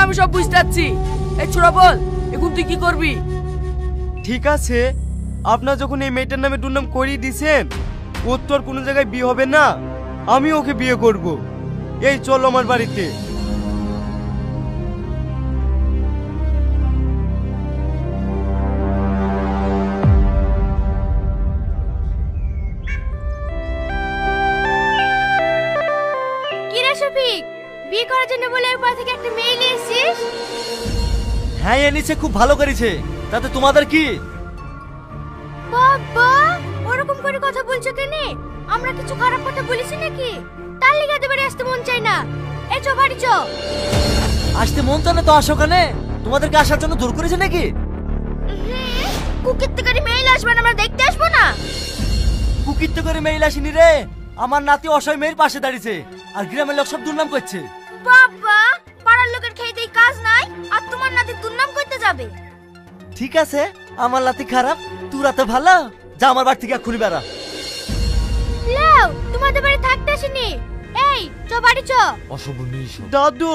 আমি সব বুঝতে পারছি। এই ছোড়া বল, এখন তুই কি করবি? ঠিক আছে, আপনার যখন এই মেয়েটার নামে দুর্নাম করিয়ে দিয়েছেন, ওর তো আর কোনো জায়গায় বিয়ে হবে না, আমি ওকে বিয়ে করব। এই চলো আমার বাড়িতে। কিরা শফিক, বিয়ে করার জন্য বলে একবার থেকে একটা মেয়ে নিয়ে এসেছিস? হ্যাঁ এনেছে, খুব ভালো করেছে। তাতে তোমাদের কি? বাবা, ওরকম করে কথা বলছো কেন? আমরা কিছু খারাপ কথা বলেছি নাকি? তার লিগে তো বাড়ি আসতে মন চাই না। এই চো বাড়ি চো। আসতে মন চায় না তো আসো কেন? তোমাদেরকে আসার জন্য জোর করেছে নাকি? কুকির থেকে মেইল আসবে না, আমরা দেখতে আসবো না? কুকিরতে করে মেইল আসেনি রে, আমার নাতি অসহায় মেয়ের পাশে দাঁড়িয়েছে, আর গ্রামের লোক সব দুর্নাম করছে। বাবা, পাড়ার লোকের খেয়ে দেই কাজ নাই, আর তোমার নাতি দুর্নাম করতে যাবে? ঠিক আছে, আমার নাতি খারাপ, তোরা তো ভালো। যা আমার বাড়ি থেকে এক্ষুনি বেড়া। লাও, তোমাদের বাড়ি থাকতে আসেনি। এই চো বাড়ি চো। অশুভনীশ দাদু,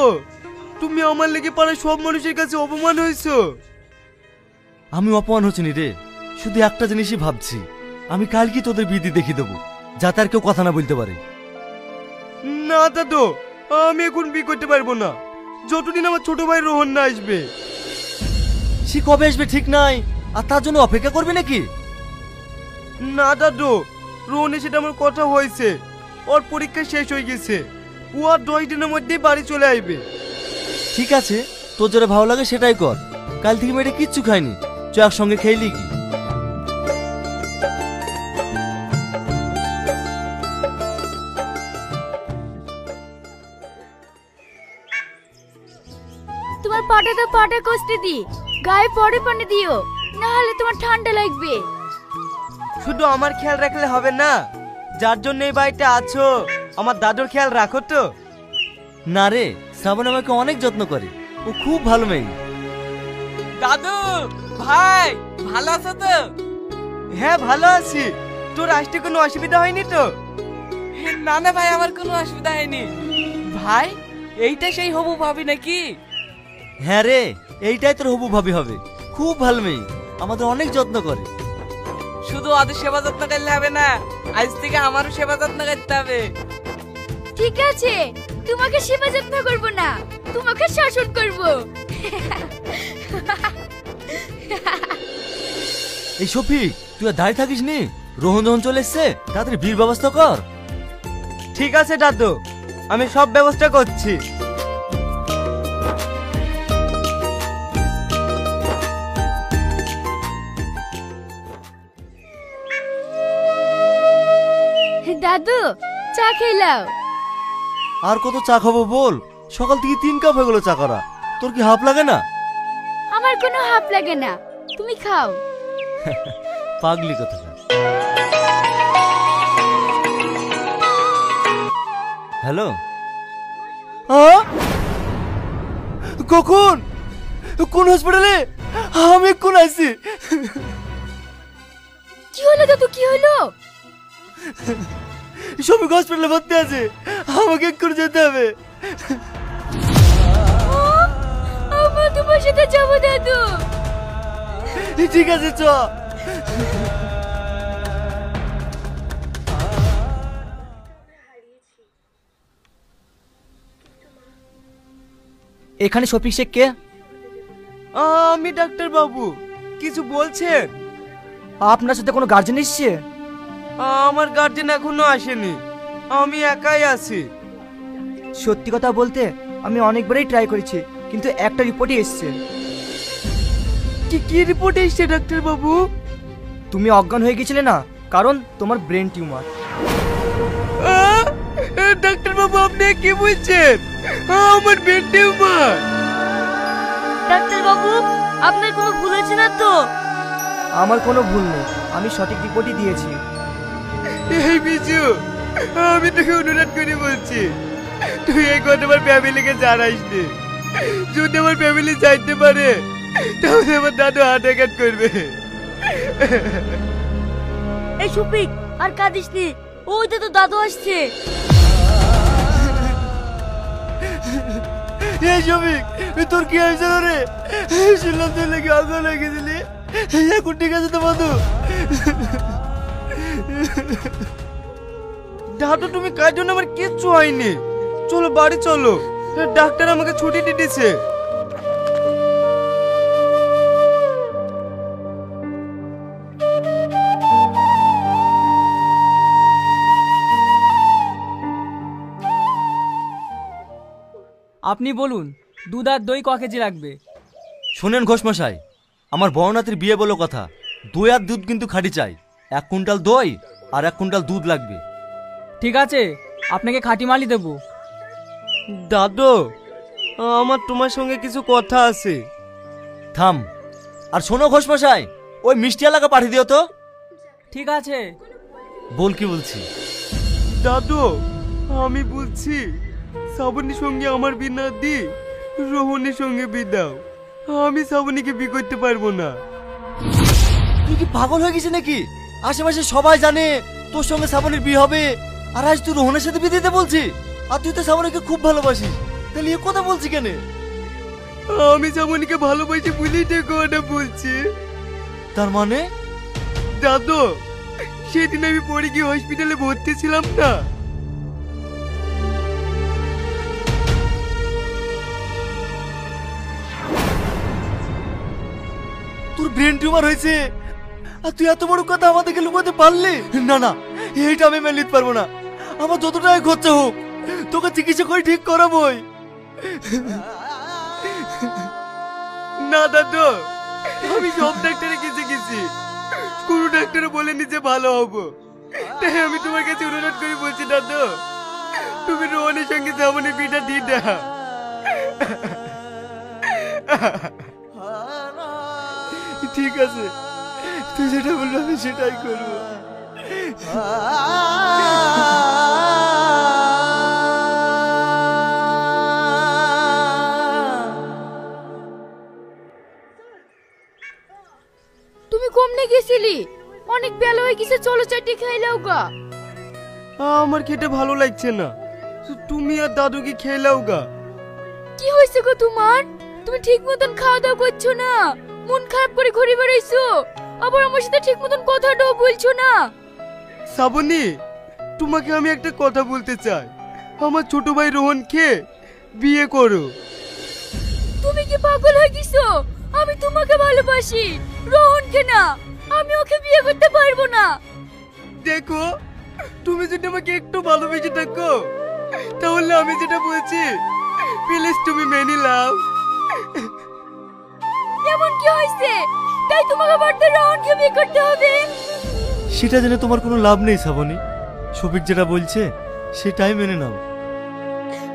তুমি আমার লেগে পাড়ার সব মানুষের কাছে অপমান হয়েছো। আমি অপমান হচ্ছি রে, শুধু একটা জিনিসই ভাবছি, আমি কালকে তোদের বিধি দেখিয়ে দেবো, যাতে আর কেউ কথা না বলতে পারে। না দাদু, আমি এখন বিয়ে করতে পারবো না, যতদিন আমার ছোট ভাই রোহন না আসবে। সে কবে আসবে ঠিক নাই, আর তার জন্য অপেক্ষা করবে নাকি? না দাদু, রোহনের সাথে আমার কথা হয়েছে, ওর পরীক্ষা শেষ হয়ে গেছে, ও আর 10 দিনের মধ্যেই বাড়ি চলে আসবে। ঠিক আছে, তোর যেটা ভালো লাগে সেটাই কর। কাল থেকে মেয়েটা কিচ্ছু খায়নি, চ একসঙ্গে খেয়ে কি? তোমার পাটাটা পাটা কষ্টে দি, গায়ে পরে পানি দিও, না হলে তোমার ঠান্ডা লাগবে। শুধু আমার খেয়াল রাখলে হবে না, যার জন্য এই বাড়িতে আছো আমার দাদুর খেয়াল রাখো তো। না রে, শ্রাবণ আমাকে অনেক যত্ন করে, ও খুব ভালো মেয়ে। দাদু ভাই, ভালো আছো তো? হ্যাঁ ভালো আছি, তোর আসতে কোনো অসুবিধা হয়নি তো? না না ভাই, আমার কোনো অসুবিধা হয়নি। ভাই, এইটা সেই হবু ভাবি নাকি? হ্যাঁ রে, এইটাই তোর হবু ভাবি হবে, খুব ভালো মেয়ে, আমাদের অনেক যত্ন করে। শুধু ওদের সেবা যত্ন করলে হবে না, আজ থেকে আমারও সেবা যত্ন করতে হবে। ঠিক আছে, তোমাকে সেবা যত্ন করব না, তোমাকে শাসন করব। এই শফিক, তুই আর দাঁড়িয়ে থাকিস নি, রোহন যখন চলে এসছে, তাড়াতাড়ি বীর ব্যবস্থা কর। ঠিক আছে দাদু, আমি সব ব্যবস্থা করছি। দাদু, চা খেলাও। আর কত চা খাবো বল? সকাল থেকে 3 কাপ হয়ে গেল চা করা, তোর কি হাফ লাগে না? আমার কোনো হাফ লাগে না, তুমি খাও। পাগলি কথা। হ্যালো, কখন, কোন হসপিটালে? আমি এক্ষুন আইছি। কি হলো দাদু, কি হলো? শফিক হসপিটালে ভর্তি আছে, আমাকে এক্ষুনি যেতে হবে। আমার তোমার সাথে যাবো দাদু। ঠিক আছে চ। এখানে শফিক শেখ কে? আমি ডাক্তার বাবু, কিছু বলছেন? আপনার সাথে কোনো গার্জেন এসছে? আমার গার্জেন এখনো আসেনি, আমি একাই আছি। সত্যি কথা বলতে আমি অনেকবারই ট্রাই করেছি, কিন্তু একটা রিপোর্টই এসছে। কি রিপোর্ট এসছে ডাক্তার বাবু? তুমি অজ্ঞান হয়ে গেছিলে না, কারণ তোমার ব্রেন টিউমার। ডাক্তার বাবু, আপনি কি বলছেন? আমার ব্রেন টিউমার? ডাক্তার বাবু, আপনার কোনো ভুল হচ্ছে না তো? আমার কোনো ভুল নেই, আমি সঠিক রিপোর্টই দিয়েছি। এই বিজু, আমি তোকে অনুরোধ করে বলছি, তুই এই কথা আমার ফ্যামিলিকে জানাইস নি। যদি আমার ফ্যামিলি চাইতে পারে, তাহলে আমার দাদু হার্ট অ্যাটাক করবে। এই শফিক, আর কাঁদিস নি, ওই তো দাদু আসছে। এই শফিক, তোর কি হয়েছে রে? শুনলাম তুই নাকি আগুন লাগিয়েছিলি। এখন ঠিক আছে তো বন্ধু? দাদু তুমি কার জন্য? আমার কিচ্ছু হয়নি, চলো বাড়ি চলো, ডাক্তার আমাকে ছুটি দিয়ে দিয়েছে। আপনি বলুন, দুধ আর দই ক কেজি লাগবে? শোনেন ঘোষমশাই, আমার বড়নাতির বিয়ে বলো কথা, দই আর দুধ কিন্তু খাঁটি চাই। 1 কুইন্টাল দই আর 1 কুইন্টাল দুধ লাগবে। ঠিক আছে, আপনাকে খাঁটি মালই দেবো। দাদু, আমার তোমার সঙ্গে কিছু কথা আছে। থাম। আর শোনো ঘোষমশাই, ওই মিষ্টি এলাকা পাঠিয়ে দিও তো। ঠিক আছে। বল কি বলছি? দাদু, আমি বলছি শ্রাবণীর সঙ্গে আমার বিয়ে না দি রোহনের সঙ্গে বিয়ে দাও। আমি শ্রাবণীকে বিয়ে করতে পারবো না। তুই কি পাগল হয়ে গেছিস নাকি? আশেপাশে সবাই জানে তোর সঙ্গে শ্রাবণীর বিয়ে হবে, আর আজ তুই রোহনের সাথে বিয়ে দিতে বলছিস? আর তুই তো শ্রাবণীকে খুব ভালোবাসিস, তাহলে এ কথা বলছি কেন? আমি শ্রাবণীকে ভালোবাসি বলেই তো কথা বলছি। তার মানে? দাদু, সেদিন আমি পরে গিয়ে হসপিটালে ভর্তি ছিলাম না, তোর ব্রেন টিউমার হয়েছে আর তুই এত বড় কথা আমাদেরকে লুকাতে পারলি? না না, এইটা আমি মেনে নিতে পারবো না। আমার যত টাকা খরচা হোক তোকে চিকিৎসা করে ঠিক করাবোই। না দাদু, আমি সব ডাক্তারের কাছে গেছি, কোনো ডাক্তার বলেনি যে ভালো হবো। তাই আমি তোমার কাছে অনুরোধ করে বলছি দাদু, তুমি রোহনের সঙ্গে শ্রাবণীর বিয়েটা দিয়ে দাও। ঠিক আছে, তুই যেটা বলবি আমি সেটাই করবো। তুমি কমনে গেছিলি? অনেক বেলা হয়ে গেছে, চলো চাটি খাইলাও গা। আমার খেতে ভালো লাগছে না, তুমি আর দাদু কি খেলাও গা। কি হয়েছে গো তোমার? তুমি ঠিক মতন খাওয়া দাওয়া করছো না, মন খারাপ করে ঘুরে বেড়াইছো, আবার আমার সাথে ঠিক মতন কথাটাও বলছো না। শ্রাবণী, তোমাকে আমি একটা কথা বলতে চাই, আমার ছোট ভাই রোহনকে বিয়ে করো। তুমি কি পাগল হয়ে গেছো? আমি তোমাকে ভালোবাসি, রোহনকে না। আমি ওকে বিয়ে করতে পারবো না। দেখো, তুমি যদি আমাকে একটু ভালোবেসে থাকো তাহলে আমি যেটা বলছি প্লিজ তুমি মেনে নাও। এমন কি হয়েছে তাই তোমাকে বাড়িতে রোহনকে বিয়ে করতে হবে? সেটা জেনে তোমার কোনো লাভ নেই শ্রাবণী, শফিক যেটা বলছে সেটাই মেনে নাও।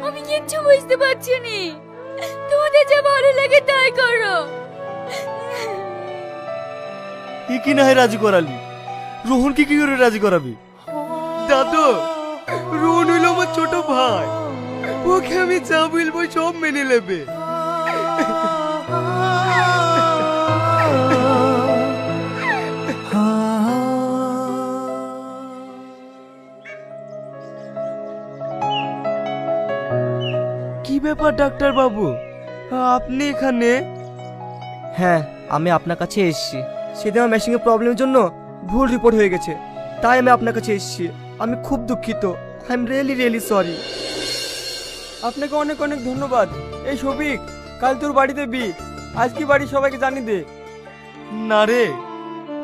আমি কিচ্ছু বুঝতে পারছি না, তোমাদের যা ভালো লাগে তাই করো। কি কি না হয় রাজি করালি, রোহনকে কি করে রাজি করাবি? দাদু, রোহন হইল আমার ছোট ভাই, ওকে আমি যা বলবো সব মেনে নেবে। কি ব্যাপার ডাক্তার বাবু, আপনি এখানে? হ্যাঁ, আমি আপনার কাছে এসেছি। সেদিন আমার মেশিনের প্রবলেমের জন্য ভুল রিপোর্ট হয়ে গেছে, তাই আমি আপনার কাছে এসেছি। আমি খুব দুঃখিত, আই এম রিয়েলি সরি। আপনাকে অনেক অনেক ধন্যবাদ। এই শফিক, কাল তোর বাড়িতে বি, আজকে বাড়ি সবাইকে জানিয়ে দে। না রে,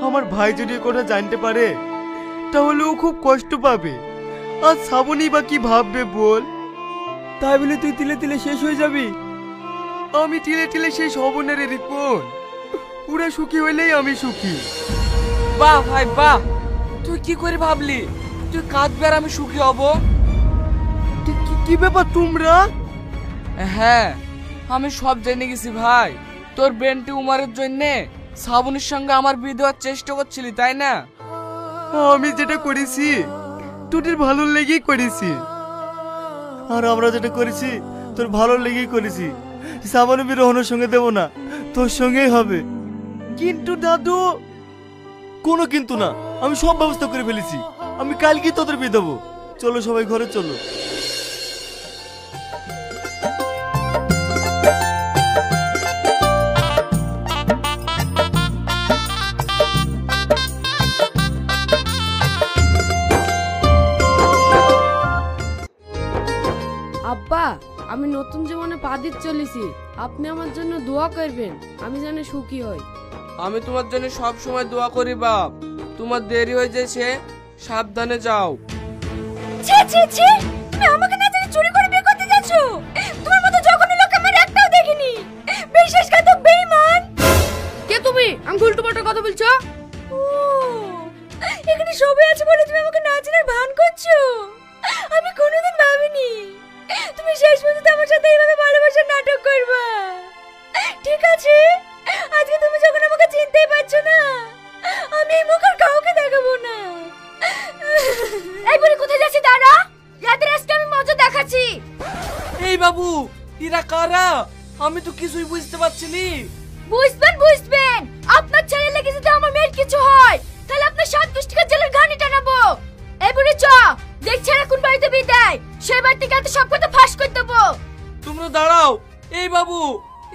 আমার ভাই যদি কথা জানতে পারে তাহলে ও খুব কষ্ট পাবে, আর শ্রাবণী বা কি ভাববে বল। তাই বলে তুই তিলে তিলে শেষ হয়ে যাবি? আমি তিলে তিলে শেষ হব না রে রিপন, ওরা সুখী হইলেই আমি সুখী। বাহ ভাই বাহ, তুই কি করে ভাবলি তুই কাঁদবি আর আমি সুখী হব? কি ব্যাপার তোমরা? হ্যাঁ, আমি সব জেনে গেছি ভাই। তোর ব্রেন টিউমারের জন্য শ্রাবণীর সঙ্গে আমার বিয়ে দেওয়ার চেষ্টা করছিলি, তাই না? আমি যেটা করেছি তোদের ভালো লেগেই করেছি। আর আমরা যেটা করেছি তোর ভালো লেগেই করেছি। শ্রাবণী বিয়ে রোহনের সঙ্গে দেবো না, তোর সঙ্গেই হবে। কিন্তু দাদু। কোনো কিন্তু না, আমি সব ব্যবস্থা করে ফেলেছি। আমি কালকে তোদের বিয়ে দেবো। চলো সবাই ঘরে চলো। আব্বা, আমি নতুন জীবনে পা দিতে চলেছি, আপনি আমার জন্য দোয়া করবেন, আমি যেন সুখী হই। আমি তোমার জন্য সব সময় দোয়া করি বাপ। তোমার দেরি হয়ে যাচ্ছে, সাবধানে যাও। ছি ছি ছি, তুমি আমাকে না জানি চুরি করে বিয়ে করতে যাচ্ছ? তোমার মতো জঘন্য লোক আমার একটাও দেখিনি। বিশ্বাসঘাতক বেঈমান। কে তুমি? আমি উল্টো পাল্টা কথা বলছো? ও, এখানে সবাই আছে বলে তুমি আমাকে না চেনার ভান করছো? আমি কোনোদিন ভাবিনি তুমি শেষ পর্যন্ত আমার সাথে এইভাবে ভালোবাসার নাটক করবা। ঠিক আছে, আজকে তুমি যখন আমাকে চিনতেই পারছো না, আমি এই মুখ আর কাউকে দেখাবো না। এই বলে কোথায় যাচ্ছি? দাঁড়া, রাতের আজকে আমি মজা দেখাচ্ছি। এই বাবু, এরা কারা? আমি তো কিছুই বুঝতে পারছি নি। বুঝবেন, আপনার ছেলে লেগে যদি আমার মেয়ের কিছু হয়, তাহলে আপনার 7 পুষ্টিকার জেলের ঘানি টানাবো। এবারে চ, দেখছি এরা কোন বাড়িতে বিয়ে দেয়, সেই বাড়ি থেকে সব কথা ফাঁস করে দেবো। তোমরা দাঁড়াও। এই বাবু,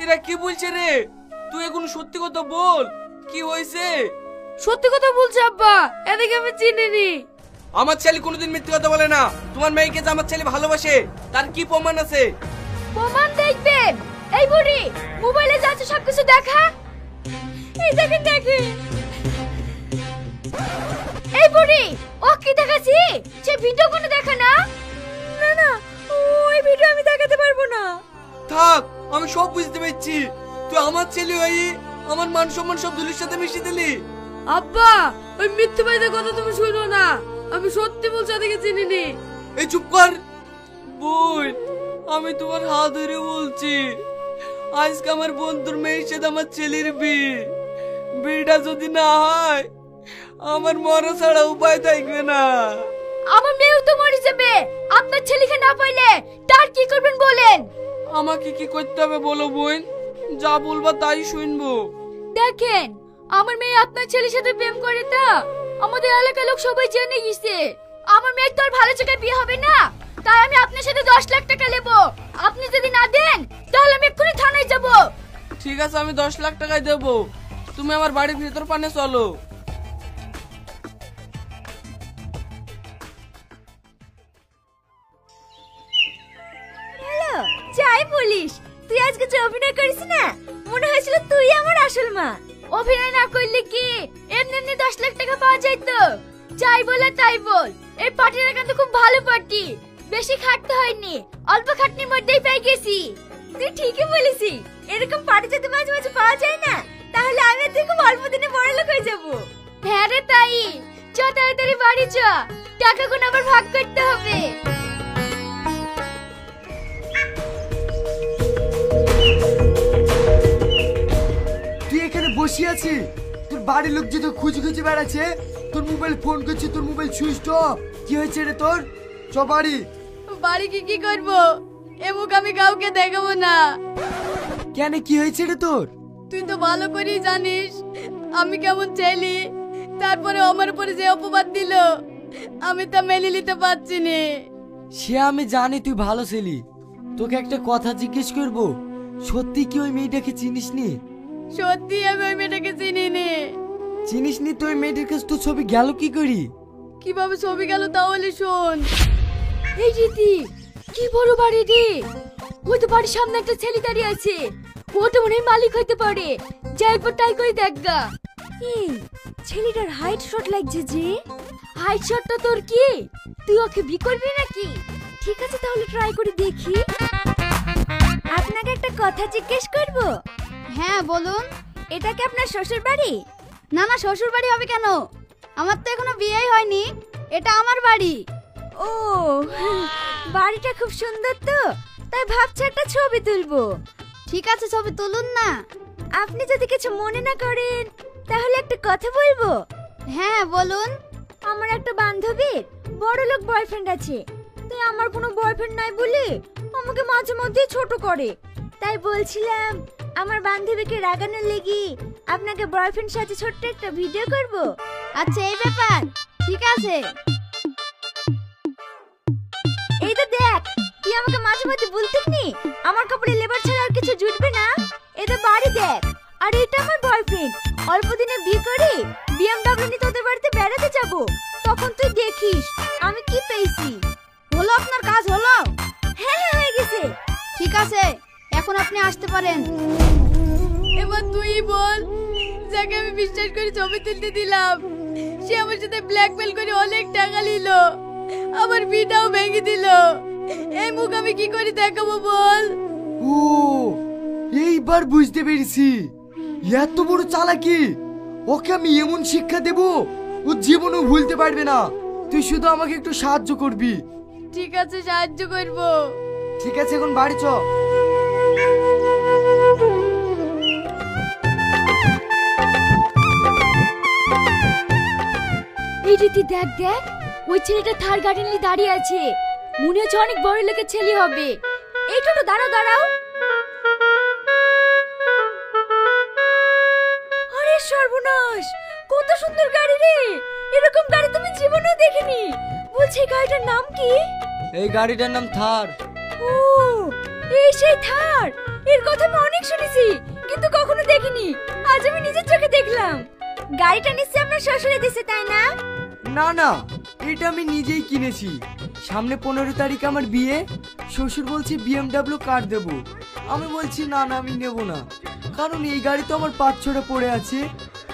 এরা কি বলছে রে? তুই এখন সত্যি কথা বল, কি হয়েছে? সত্যি কথা বলছি আব্বা, এদিকে আমি চিনিনি। আমার ছেলে কোনোদিন মিথ্যে কথা বলে না। তোমার মেয়েকে যে আমার ছেলে ভালোবাসে, তার কি প্রমাণ আছে? প্রমাণ দেখবেন। এই বুড়ি, মোবাইলে যা আছে সবকিছু দেখা। এই দেখেন। এই বুড়ি, ও কি দেখাচ্ছি? সে ভিডিও কোনো দেখা না? না, ওই ভিডিও আমি দেখাতে পারবো না। থাক, আমি সব বুঝতে পেরেছি। তুই আমার ছেলে হই আমার মান সম্মান সব ধুলির সাথে মিশিয়ে দিলি। আব্বা, ওই মিথ্যেবাদীর কথা তুমি শুনো না, আমি সত্যি বলছি, এদিকে চিনিনি। এই চুপ কর বোন, আমি তোমার হাত ধরে বলছি, আজকে আমার বন্ধুর মেয়ের সাথে আমার ছেলের বিয়েটা যদি না হয়, আমার মরা ছাড়া উপায় থাকবে না। আমার মেয়েও তো মরে যাবে। আপনার ছেলেকে না পাইলে তার কি করবেন বলেন? আমাকে কি করতে হবে বলো বোন, যা বলবা তাই শুনবো। দেখেন, আমার মেয়ে আপনার ছেলের সাথে প্রেম করে তা আমাদের এলাকার লোক সবাই জেনে গেছে। আমার মেয়ের তো আর ভালো জায়গায় বিয়ে হবে না, তাই আমি আপনার সাথে 10 লাখ টাকা নেব। আপনি যদি না দেন, তাহলে আমি এক্ষুনি থানায় যাব। ঠিক আছে, আমি 10 লাখ টাকাই দেবো। তুমি আমার বাড়ির ভিতর পানে চলো। হ্যালো, যাই বলিস, তুই আজকে যে অভিনয় করিস না, মনে হয়েছিল তুই আমার আসল মা। অভিনয় না করলে কি এমনি 10 লাখ টাকা পাওয়া যায় তো? যাই বলে তাই বল, এই পার্টিটা কিন্তু খুব ভালো পার্টি। বেশি খাটতে হয়নি, অল্প খাটনির মধ্যেই পেয়ে গেছি। তুই ঠিকই বলেছি, এরকম পার্টি যদি মাঝে মাঝে পাওয়া যায় না, তাহলে আমি তুই খুব অল্প দিনে বড় লোক হয়ে যাব। হ্যাঁ রে তাই, চ তাড়াতাড়ি বাড়ি চ, টাকাগুলো আবার ভাগ করতে হবে। তুই এখানে বসে আছি, তোর বাড়ির লোক যে তোর খুঁজে বেড়াচ্ছে, তোর মোবাইল ফোন করছে, তোর মোবাইল সুইচ অফ। কি হয়েছে রে তোর? চ বাড়ি। বাড়ি কি করব? এমুক আমি কাউকে দেখাবো না। কেন, কি হয়েছে রে তোর? তুই তো ভালো করেই জানিস আমি কেমন ছেলে, তারপরে আমার উপরে যে অপবাদ দিল, আমি তা মেনে নিতে পারছি না। সে আমি জানি তুই ভালো ছেলে, তোকে একটা কথা জিজ্ঞেস করব, সত্যি কি ওই মেয়েটাকে চিনিস নি? সত্যি আমি ওই মেয়েটাকে চিনিনি। চিনিস নি? তুই মেয়েটার কাছে তোর ছবি গেল কি করি? কিভাবে ছবি গেল তাহলে শোন। এই রীতি, কি বড় বাড়ি রে! ওই তো বাড়ির সামনে একটা ছেলে দাঁড়িয়ে আছে, ওটা মনে হয় মালিক হইতে পারে। যাই একবার ট্রাই করে দেখগা। এই ছেলেটার হাইট শট লাগছে যে। হাইট শটটা তোর কি? তুই ওকে বি করবি নাকি? ঠিক আছে, তাহলে ট্রাই করে দেখি। আপনাকে একটা কথা জিজ্ঞেস করব। হ্যাঁ বলুন। এটা কি আপনার শ্বশুর বাড়ি? না না, শ্বশুর বাড়ি হবে কেন? আমার তো এখনো বিয়েই হয়নি, এটা আমার বাড়ি। ও, বাড়িটা খুব সুন্দর তো, তাই ভাবছি একটা ছবি তুলবো। ঠিক আছে, ছবি তুলুন না। আপনি যদি কিছু মনে না করেন, তাহলে একটা কথা বলবো। হ্যাঁ বলুন। আমার একটা বান্ধবীর বড়লোক বয়ফ্রেন্ড আছে, তাই আমার কোনো বয়ফ্রেন্ড নাই বলে আমাকে মাঝে মধ্যে ছোট করে। তাই বলছিলাম, আমার বান্ধবীকে রাগানোর লেগে আপনাকে বয়ফ্রেন্ড সাথে ছোট্ট একটা ভিডিও করব। আচ্ছা, এই ব্যাপার, ঠিক আছে। এই তো দেখ, তুই আমাকে মাঝে মধ্যে বলতিস নি আমার কাপড়ে লেবার ছাড়া আর কিছু জুটবে না। এটা বাড়ি দেখ, আর এটা আমার বয়ফ্রেন্ড। অল্প দিনে বিয়ে করে বিএমডব্লিউ নিয়ে তোদের বাড়িতে বেড়াতে যাব, তখন তুই দেখিস আমি কি পেয়েছি। হলো আপনার কাজ হলো? হ্যাঁ হয়ে গেছে। আপনি আসতে পারেন। এবার তুই বল, যাকে আমি বিশ্বাস করে ছবি তুলতে দিলাম সে আমার সাথে ব্ল্যাকমেল করে অনেক টাকা নিল, আমার বিটাও ভেঙে দিল। এই মুখ আমি কি করে দেখাবো বল? ও এইবার বুঝতে পেরেছি, এত বড় চালাকি। ওকে আমি এমন শিক্ষা দেব ও জীবনও ভুলতে পারবে না। তুই শুধু আমাকে একটু সাহায্য করবি। ঠিক আছে, সাহায্য করব। ঠিক আছে, এখন বাড়ি চ। এই রীতি দেখ দেখ, ওই ছেলেটা থার গাড়ি নিয়ে দাঁড়িয়ে আছে, মনে হচ্ছে অনেক বড় লোকের ছেলে হবে। এই টোটো দাঁড়াও দাঁড়াও। আরে সর্বনাশ, কত সুন্দর গাড়ি রে! এরকম গাড়ি তুমি জীবনেও দেখিনি। বলছি এই গাড়িটার নাম কি? এই গাড়িটার নাম থার। ও, এই সেই থার। এর কথা আমি অনেক শুনেছি কিন্তু কখনো দেখিনি, আজ আমি নিজের চোখে দেখলাম। গাড়িটা নিশ্চয়ই আপনার শ্বশুরে দিছে, তাই না? না না, এটা আমি নিজেই কিনেছি। সামনে 15 তারিখ আমার বিয়ে। শ্বশুর বলছে BMW কার দেবো। আমি বলছি না না, আমি নেব না, কারণ এই গাড়ি তো আমার 5-6টা পড়ে আছে,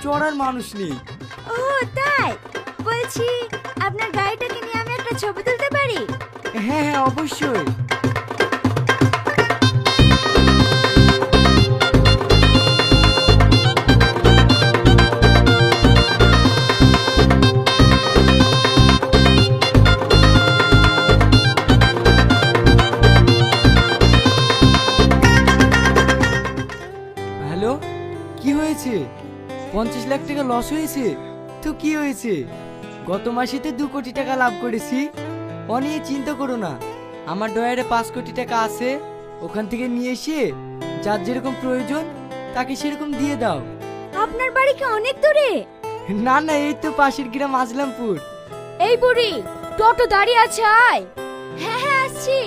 চড়ার মানুষ নেই। ও তাই? বলছি আপনার গাড়িটাকে নিয়ে আমি একটা ছবি তুলতে পারি? হ্যাঁ হ্যাঁ, অবশ্যই। হ্যালো, কি হয়েছে? 50 লাখ টাকা লস হয়েছে তো কি হয়েছে? গত মাসেতে 2 কোটি টাকা লাভ করেছি। অনিয়ে চিন্তা করো না, আমার ডয়ারে 5 কোটি টাকা আছে, ওখান থেকে নিয়ে এসে যার যেরকম প্রয়োজন তাকে সেরকম দিয়ে দাও। আপনার বাড়ি কি অনেক দূরে? না না, এই তো পাশের গ্রাম আজলামপুর। এই বুড়ি, টোটো দাঁড়িয়ে আছে, আয়। হ্যাঁ হ্যাঁ আসছি।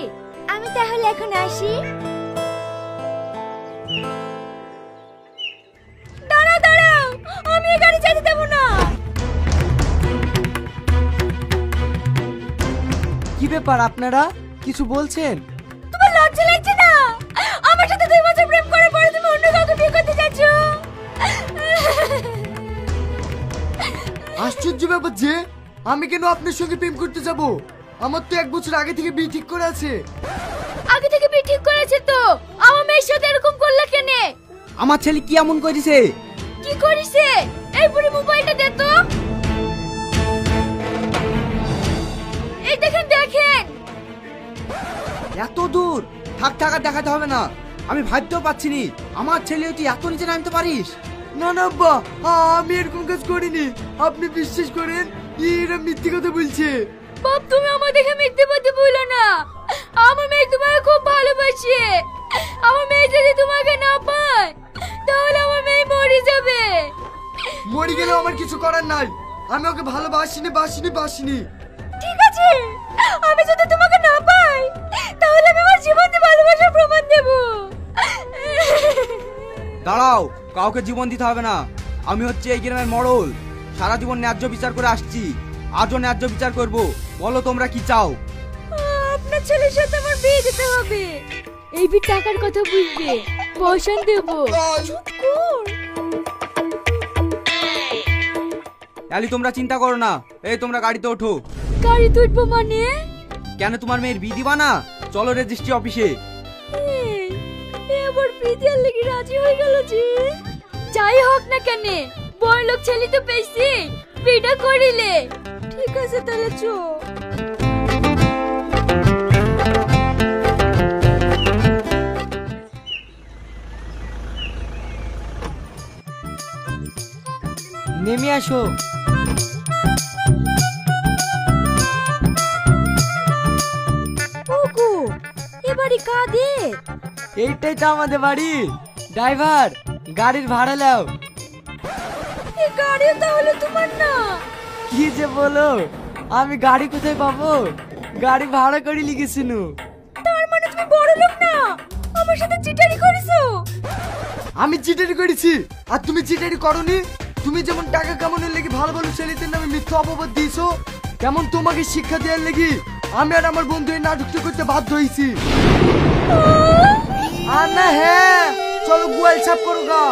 আমি তাহলে এখন আসি। দাঁড়াও দাঁড়াও, আমি এই গাড়ি চালাতে দেবো না। কি ব্যাপার, আপনারা কিছু বলছেন? তোমার লজ্জা লাগছে না? আমার সাথে 2 বছর প্রেম করার পরে তুমি অন্য কাউকে বিয়ে করতে যাচ্ছ? আশ্চর্য ব্যাপার যে, আমি কেন আপনার সঙ্গে প্রেম করতে যাব? আমার তো 1 বছর আগে থেকে বিয়ে ঠিক করে আছে। আগে থেকে বিয়ে ঠিক করেছে তো, আমার মেয়ের সাথে এরকম করলা কেন? আমার ছেলে কি এমন করেছে? কি করিছে? এই বুড়ি মোবাইলটা দে তো। এই দেখেন দেখেন। এত দূর থাক থাক, আর দেখাতে হবে না। আমি ভাবতেও পাচ্ছি নি আমার ছেলে তুই এত নিচে নামতে পারিস। না না আব্বা, আমি এরকম কাজ করিনি। আপনি বিশ্বাস করেন, এরা মিথ্যে কথা বলছে। বাপ, তুমি আমার দেখে মিথ্যে কথা বলো না। আমার মেয়ে তোমাকে খুব ভালোবাসে। আমার মেয়ে যদি তোমাকে না পায় তাহলে আমার মেয়ে মরে যাবে। মরে গেলেও আমার কিছু করার নাই। আমি ওকে ভালোবাসিনি। ঠিক আছে, আমি যদি তোমাকে না পাই তাহলে আমি আমার জীবন দিয়ে ভালোবাসার প্রমাণ দেব। দাঁড়াও, কাউকে জীবন দিতে হবে না। আমি হচ্ছে এই গ্রামের মডল, সারা জীবন ন্যায্য বিচার করে আসছি, আজও ন্যায্য বিচার করব। বলো তোমরা কি চাও? আপনার ছেলের সাথে আমার বিয়ে দিতে হবে। এই বি টাকার কথা বুঝবে, পয়সা দেব। চুপ কর। আলি, তোমরা চিন্তা করো না। এই তোমরা গাড়িতে ওঠো। গাড়ি তুলবো মানে? কেন, তোমার মেয়ের বিয়ে দিবা না? চলো রেজিস্ট্রি অফিসে। এবার বিয়ের লেগে রাজি হয়ে গেল যে। যাই হোক না কেন, বড় লোক ছেলে তো পেয়েছি, বিয়েটা করিলে। ঠিক আছে তাহলে চো। নেমে আসো। ওগো, এবারে কাঁদে। এইটাই তো আমাদের বাড়ি। ড্রাইভার, গাড়ির ভাড়া নাও। এই গাড়ি তাহলে তোমার না? কি যে বলো, আমি গাড়ি কোথায় পাবো? গাড়ি ভাড়া করে লিখেছিল। তার মানে তুমি বড় লোক না, আমার সাথে চিটারি করেছো? আমি চিটারি করেছি আর তুমি চিটারি করনি। তুমি যেমন টাকা কামানোর লেগে ভালো ভালো ছেলেদের নামে মিথ্যা অপবাদ দিয়েছো, তেমন তোমাকে শিক্ষা দেওয়ার লেগে আমি আর আমার বন্ধু এই নাটকটা করতে বাধ্য হয়েছি। আর না হ্যাঁ চলো গোয়াল সাফ করো গা।